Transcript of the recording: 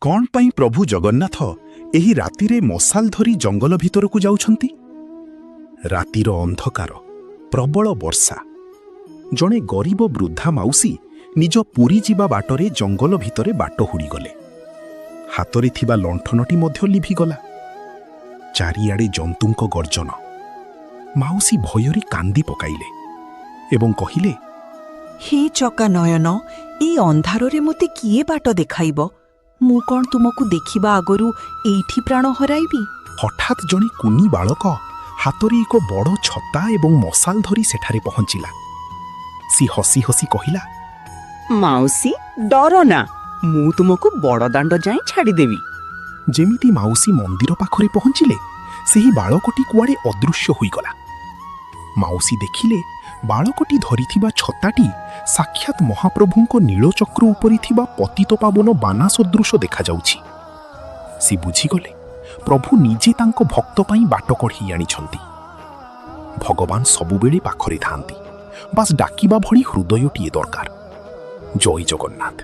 କ'ଣ ପାଇଁ ପ୍ରଭୁ ଜଗନ୍ନାଥ ଏହି ରାତିରେ ମଶାଲ ଧରି ଜଙ୍ଗଲ ଭିତରକୁ ଯାଉଛନ୍ତି? ରାତିର ଅନ୍ଧକାର, ପ୍ରବଳ ବର୍ଷା। ଜଣେ ଗରିବ ବୃଦ୍ଧା ମାଉସୀ ନିଜ ପୁରୀ ଯିବା ବାଟରେ ଜଙ୍ଗଲ ଭିତରେ ବାଟ ହୁଡ଼ିଗଲେ। ହାତରେ ଥିବା ଲଣ୍ଠନଟି ମଧ୍ୟ ଲିଭିଗଲା। ଚାରିଆଡ଼େ ଜନ୍ତୁଙ୍କ ଗର୍ଜନ। ମାଉସୀ ଭୟରେ କାନ୍ଦି ପକାଇଲେ ଏବଂ କହିଲେ, ହେ ଚକା ନୟନ, ଏଇ ଅନ୍ଧାରରେ ମୋତେ କିଏ ବାଟ ଦେଖାଇବ? ମୁଁ କ'ଣ ତୁମକୁ ଦେଖିବା ଆଗରୁ ଏଇଠି ପ୍ରାଣ ହରାଇବି? ହଠାତ୍ ଜଣେ କୁନି ବାଳକ ହାତରେ ଏକ ବଡ଼ ଛତା ଏବଂ ମଶାଲ ଧରି ସେଠାରେ ପହଞ୍ଚିଲା। ସେ ହସି ହସି କହିଲା, ମାଉସୀ ଡର ନା, ମୁଁ ତୁମକୁ ବଡ଼ ଦାଣ୍ଡ ଯାଏଁ ଛାଡ଼ିଦେବି। ଯେମିତି ମାଉସୀ ମନ୍ଦିର ପାଖରେ ପହଞ୍ଚିଲେ, ସେହି ବାଳକଟି କୁଆଡ଼େ ଅଦୃଶ୍ୟ ହୋଇଗଲା। ମାଉସୀ ଦେଖିଲେ ବାଳକଟି ଧରିଥିବା ଛତାଟି ସାକ୍ଷାତ ମହାପ୍ରଭୁଙ୍କ ନୀଳଚକ୍ର ଉପରେ ଥିବା ପତିତପାବନ ବାନା ସଦୃଶ ଦେଖାଯାଉଛି। ସେ ବୁଝିଗଲେ ପ୍ରଭୁ ନିଜେ ତାଙ୍କ ଭକ୍ତ ପାଇଁ ବାଟ କଢ଼େଇ ଆଣିଛନ୍ତି। ଭଗବାନ ସବୁବେଳେ ପାଖରେ ଥାଆନ୍ତି, ବାସ୍ ଡାକିବା ଭଳି ହୃଦୟଟିଏ ଦରକାର। ଜୟ ଜଗନ୍ନାଥ।